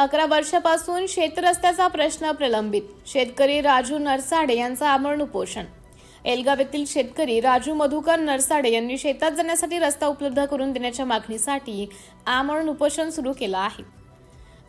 11 वर्षापासून शेतरस्त्याचा प्रश्न प्रलंबित. शेतकरी राजू नरसाडे यांचं आमरण उपोषण. एलगाव येथील शेतकरी राजू मधुकर नरसाडे यांनी शेतात जाण्यासाठी रस्ता उपलब्ध करून देण्याच्या मागणीसाठी आमरण उपोषण सुरू केलं आहे.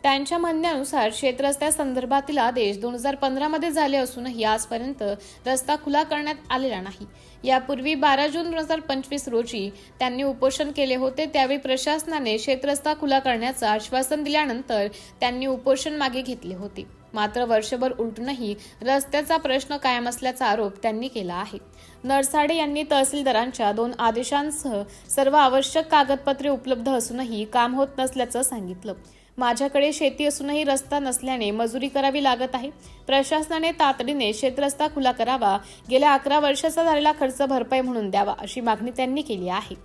त्यांच्या म्हणण्यानुसार शेतरस्त्यासंदर्भातील आदेश 2015 मध्ये झाले असूनही आजपर्यंत रस्ता खुला करण्यात आलेला नाही. यापूर्वी 12 जून 2025 रोजी त्यांनी उपोषण केले होते. त्यावेळी प्रशासनाने शेतरस्ता खुला करण्याचं आश्वासन दिल्यानंतर त्यांनी उपोषण मागे घेतले होते. मात्र वर्षभर उलटूनही रस्त्याचा प्रश्न कायम असल्याचा आरोप त्यांनी केला आहे. नरसाडे यांनी तहसीलदारांच्या 2 आदेशांसह सर्व आवश्यक कागदपत्रे उपलब्ध असूनही काम होत नसल्याचं सांगितलं. माझ्याकडे शेती असूनही रस्ता नसल्याने मजुरी करावी लागत आहे. प्रशासनाने तातडीने शेतरस्ता खुला करावा. गेल्या 11 वर्षाचा झालेला खर्च भरपाई म्हणून द्यावा अशी मागणी त्यांनी केली आहे.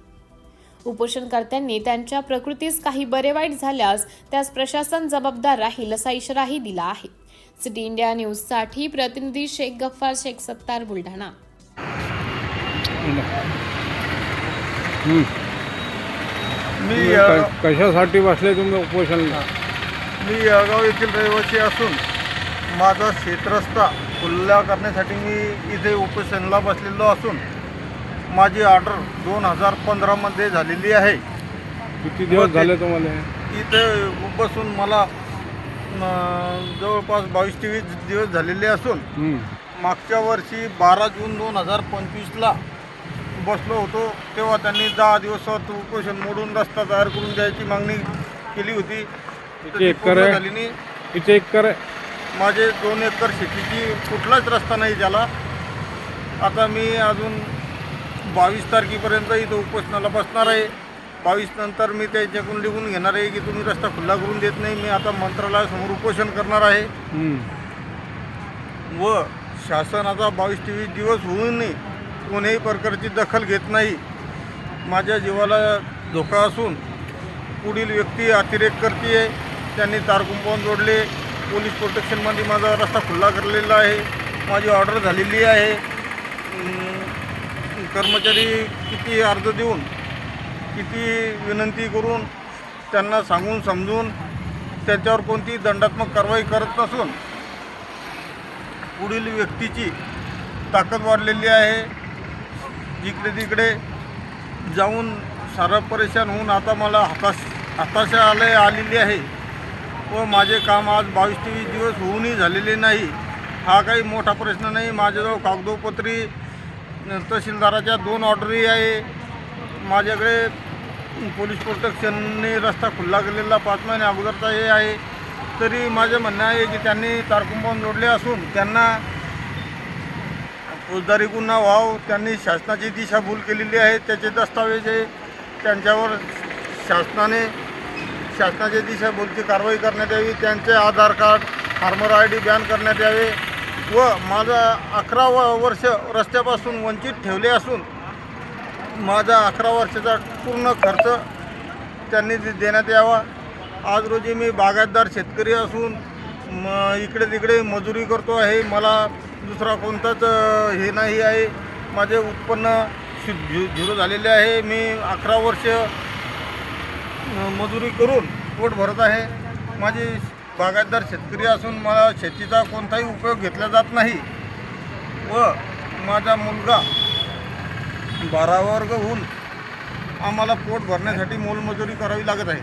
उपोषणकर्त्यांनी त्यांच्या प्रकृतीस काही बरे वाईट झाल्यास त्यास प्रशासन जबाबदार राहील असा इशाराही दिला आहे. सिटी इंडिया न्यूजसाठी प्रतिनिधी शेख गफ्फार शेख सत्तार, बुलढाणा. मी कशासाठी बसले तुम्ही उपोषणला? मी येळगाव येथील रहिवासी असून माझा शेतरस्ता खुला करण्यासाठी मी इथे उपोषणाला बसलेलो असून माझी ऑर्डर 2015 मध्ये झालेली आहे. किती दिवस झाले तुम्हाला? इथे बसून मला जवळपास 22 ते 20 दिवस झालेले असून मागच्या वर्षी 12 जून 2025ला बसलो होतो. तेव्हा त्यांनी 10 दिवसात उपोषण मोडून रस्ता तयार करून द्यायची मागणी केली होती. किती एकर आहे? माझे 2 एकर शेतीची कुठलाच रस्ता नाही झाला. आता मी अजून 22 तारखेपर्यंत इथं उपोषणाला बसणार आहे. 22 नंतर मी त्याच्याकडून लिहून घेणार आहे की तुम्ही रस्ता खुला करून देत नाही. मी आता मंत्रालयासमोर उपोषण करणार आहे व शासन आता 22 ते 20 दिवस होऊनही कोणत्याही प्रकारची दखल घेत नाही. माझ्या जीवाला धोका असून पुढील व्यक्ती अतिरेक करते. त्यांनी तार कुंपण जोडले. पोलीस प्रोटेक्शनमध्ये माझा रस्ता खुला करलेला आहे. माझी ऑर्डर झालेली आहे. कर्मचारी किती अर्ज देऊन किती विनंती करून त्यांना सांगून समजून त्याच्यावर कोणती दंडात्मक कारवाई करत नसून पुढील व्यक्तीची ताकद वाढलेली आहे. जिकडे तिकडे जाऊन सारं परेशान होऊन आता मला हताशा आलेली आहे व माझे काम आज 22 ते 20 दिवस होऊनही झालेले नाही. हा काही मोठा प्रश्न नाही. माझ्याजवळ कागदोपत्री तहसीलदाराच्या 2 ऑर्डरही आहे. माझ्याकडे पोलीस प्रोटेक्शनने रस्ता खुला केलेला 5 महिने अगोदरचा हे आहे. तरी माझं म्हणणं आहे की त्यांनी तारकुंपण जोडले असून त्यांना फौजदारी गुन्हा व्हावं. त्यांनी शासनाची दिशाभूल केलेली आहे. त्याचे दस्तावेज आहे. त्यांच्यावर शासनाची दिशाभूलची कारवाई करण्यात यावी. त्यांचे आधार कार्ड, फार्मर ID बॅन करण्यात यावे व माझा 11 वर्ष रस्त्यापासून वंचित ठेवले असून माझा 11 वर्षाचा पूर्ण खर्च त्यांनी देण्यात यावा. आज रोजी मी बागायतदार शेतकरी असून इकडे तिकडे मजुरी करतो आहे. मला दुसरा कोणताच हे नाही आहे. माझे उत्पन्न झिरो झालेले आहे. मी 11 वर्ष मजुरी करून पोट भरत आहे. माझी बागायतदार शेतकरी असून मला शेतीचा कोणताही उपयोग घेतला जात नाही व माझा मुलगा 12 वर्ग होऊन आम्हाला पोट भरण्यासाठी मोलमजुरी करावी लागत आहे.